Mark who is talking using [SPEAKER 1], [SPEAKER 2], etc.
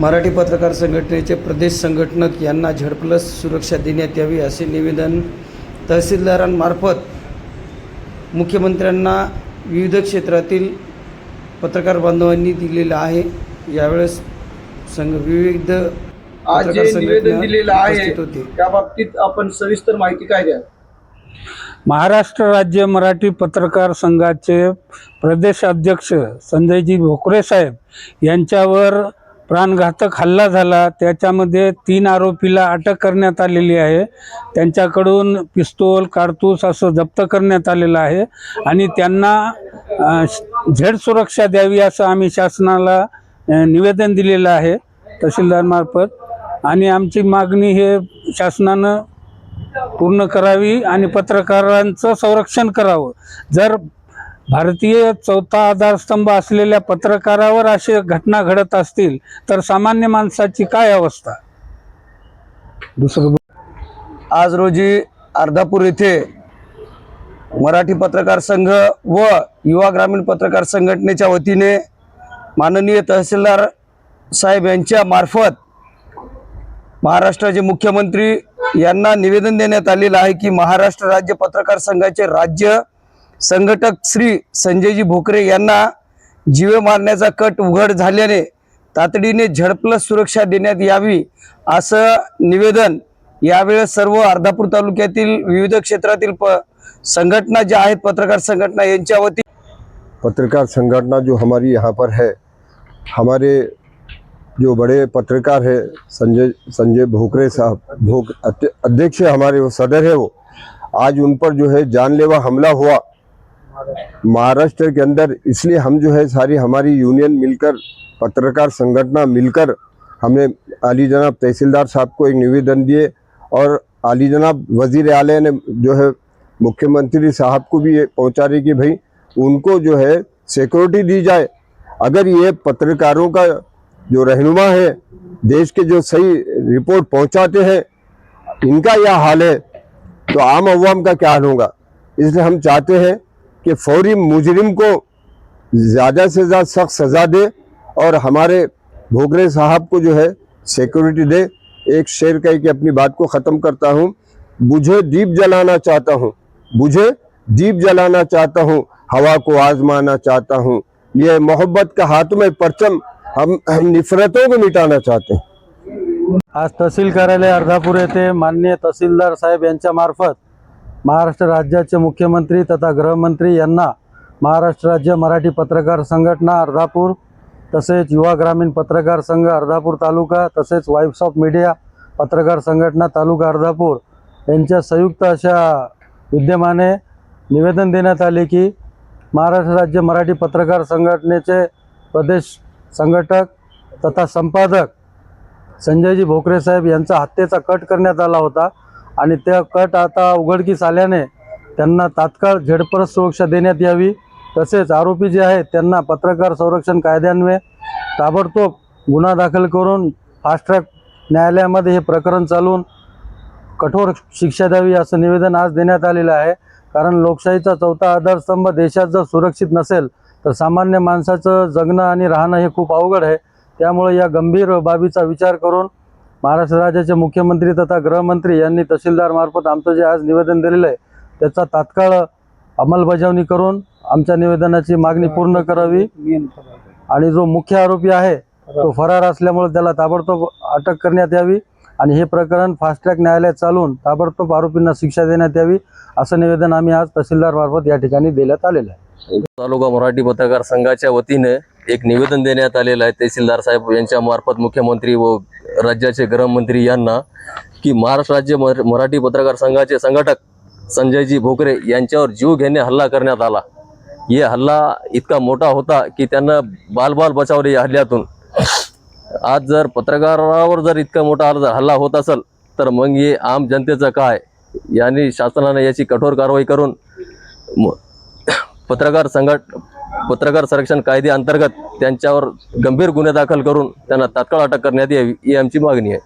[SPEAKER 1] मराठी पत्रकार संघटनेचे प्रदेश संघटक यांना Z+ सुरक्षा देण्यात यावी असे निवेदन तहसीलदारांमार्फत मुख्यमंत्र्यांना विविध क्षेत्रातील पत्रकार बांधवांनी दिलेला आहे। यावेळेस विविध
[SPEAKER 2] आज जे निवेदन दिलेलं आहे त्या बाबतीत आपण सविस्तर माहिती काय द्या।
[SPEAKER 3] महाराष्ट्र राज्य मराठी पत्रकार संघाचे प्रदेश अध्यक्ष संजयजी भोकरे साहेब यांच्यावर प्राणघातक हल्ला झाला। त्याच्यामध्ये 3 आरोपीला अटक करण्यात आलेली आहे। त्यांच्याकडून पिस्तूल कारतूस असं जप्त करण्यात आलेलं आहे आणि त्यांना झेड सुरक्षा द्यावी असं आम्ही शासनाला निवेदन दिलेलं आहे तहसीलदारमार्फत। आणि आमची मागणी हे शासनानं पूर्ण करावी आणि पत्रकारांचं संरक्षण करावं। जर भारतीय चौथा आधारस्तंभ असलेल्या पत्रकारावर अशा घटना घडत असतील तर सामान्य माणसाची काय अवस्था।
[SPEAKER 2] आज रोजी अर्धापूर येथे मराठी पत्रकार संघ व युवा ग्रामीण पत्रकार संघटनेच्या वतीने माननीय तहसीलदार साहेब यांच्या मार्फत महाराष्ट्राचे मुख्यमंत्री यांना निवेदन देण्यात आलेलं आहे की महाराष्ट्र राज्य पत्रकार संघाचे राज्य संघटक श्री संजयजी भोकरे यांना जीवे मारण्याचा कट उघड झाल्याने तातडीने Z+ सुरक्षा देण्यात यावी असं निवेदन यावेळेस सर्व अर्धापूर तालुक्यातील विविध क्षेत्रातील संघटना ज्या आहेत पत्रकार संघटना यांच्या वती
[SPEAKER 4] पत्रकार संघटना जो हमारी यहाँ पर है, हमारे जो बड़े पत्रकार है संजय भोकरे साहब अध्यक्ष हमारे वो सदर है, वो आज उन पर जो है जानलेवा हमला हुआ महाराष्ट्र के अंदर। इसलिए हम जो है सारी हमारी यूनियन मिलकर पत्रकार संगठन मिलकर हमने आली जनाब तहसीलदार साहब को एक निवेदन दिए और आली जनाब वजीर आला ने जो है मुख्यमंत्री साहब को भी पहुंचा रही कि भाई उनको जो है सिक्योरिटी दी जाए। अगर ये पत्रकारों का जो रहनुमा है, देश के जो सही रिपोर्ट पहुंचाते हैं, इनका यह हाल है तो आम अवाम का क्या हाल होगा। इसलिए हम चाहते हैं कि फौरी मुजरिम को ज़्यादा से ज़्यादा सख्त सज़ा दे और हमारे भोगरे साहब को जो है सिक्योरिटी दे। एक शेर कह के अपनी बात को ख़त्म करता हूँ, बुझे दीप जलाना चाहता हूँ, बुझे दीप जलाना चाहता हूँ, हवा को आजमाना चाहता हूँ, ये मोहब्बत का हाथ में परचम, हम नफरतों को मिटाना चाहते हैं।
[SPEAKER 3] आज तहसील कार्यालय अर्धापूर येथे माननीय तहसीलदार साहेब यांच्या मार्फत महाराष्ट्र राज्याचे मुख्यमंत्री तथा गृहमंत्री यांना महाराष्ट्र राज्य मराठी पत्रकार संघटना अर्धापूर तसेच युवा ग्रामीण पत्रकार संघ अर्धापूर तालुका तसेच वाइब्स ऑफ मीडिया पत्रकार संघटना तालुका अर्धापूर यांच्या संयुक्त अशा विद्यमाने निवेदन देण्यात आले की महाराष्ट्र राज्य मराठी पत्रकार संघटनेचे प्रदेश संघटक तथा संपादक संजयजी भोकरे साहेब यांचा हत्येचा कट करण्यात आला होता आणि त्या कट आता उघडकीस आल्याने त्यांना तात्काळ Z+ सुरक्षा देण्यात यावी। तसेच आरोपी जे आहेत त्यांना पत्रकार संरक्षण कायद्यान्वये ताबडतोब गुन्हा दाखल करून फास्ट ट्रॅक न्यायालयामध्ये हे प्रकरण चालवून कठोर शिक्षा द्यावी असं निवेदन आज देण्यात आलेलं आहे। कारण लोकशाहीचा चौथा आधारस्तंभ देशात जर सुरक्षित नसेल तर सामान्य माणसाचं जगणं आणि राहणं हे खूप अवघड आहे। त्यामुळे या गंभीर बाबीचा विचार करून महाराष्ट्र राज्याचे मुख्यमंत्री तथा गृहमंत्री यांनी तहसीलदारमार्फत आमचं जे आज निवेदन दिलेलं आहे त्याचा तात्काळ अंमलबजावणी करून आमच्या निवेदनाची मागणी पूर्ण करावी आणि जो मुख्य आरोपी आहे तो फरार असल्यामुळे त्याला ताबडतोब अटक करण्यात यावी आणि हे प्रकरण फास्ट ट्रॅक न्यायालयात चालवून ताबडतोब आरोपींना शिक्षा देण्यात यावी असं निवेदन आम्ही आज तहसीलदारमार्फत या ठिकाणी देण्यात आलेलं आहे।
[SPEAKER 5] तालुका मराठी पत्रकार संघाच्या वतीने एक निवेदन देण्यात आलेलं आहे तहसीलदार साहेब यांच्या मार्फत मुख्यमंत्री व राज्याचे गृहमंत्री यांना की महाराष्ट्र राज्य मराठी पत्रकार संघाचे संघटक संजयजी भोकरे यांच्यावर जीव घेणे हल्ला करण्यात आला। ये हल्ला इतका मोठा होता की त्यांना बाल बचावले या हल्ल्यातून। आज जर पत्रकारावर जर इतका मोठा हल्ला होत असेल तर मग हे आम जनतेचं काय, यानी शासनाने याची कठोर कारवाई करून पत्रकार संरक्षण कायद्याअंतर्गत त्यांच्यावर गंभीर गुन्हे दाखल करून त्यांना तात्काळ अटक करण्यात यावी ही आमची मागणी आहे।